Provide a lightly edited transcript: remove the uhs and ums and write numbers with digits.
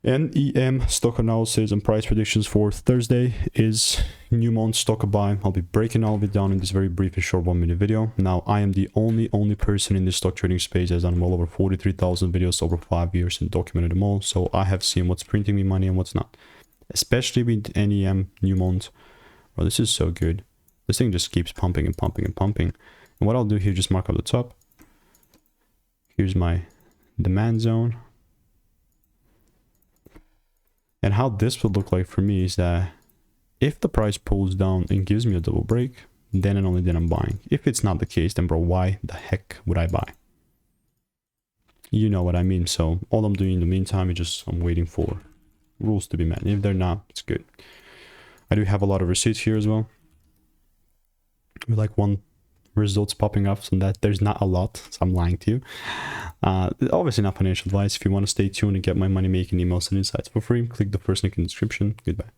NEM stock analysis and price predictions for Thursday is Newmont stock a buy. I'll be breaking all of it down in this very brief and short 1 minute video. Now, I am the only person in this stock trading space that has done well over 43,000 videos over 5 years and documented them all. So I have seen what's printing me money and what's not, especially with NEM, Newmont. Well, this is so good. This thing just keeps pumping and pumping and pumping. And what I'll do here, just mark up the top. Here's my demand zone. And how this would look like for me is that if the price pulls down and gives me a double break, then and only then I'm buying. If it's not the case, then bro, why the heck would I buy? You know what I mean. So all I'm doing in the meantime is just I'm waiting for rules to be met. If they're not, it's good. I do have a lot of receipts here as well. With like one results popping up, so that there's not a lot, so I'm lying to you. Obviously not financial advice. If you want to stay tuned and get my money making emails and insights for free, click the first link in the description. Goodbye.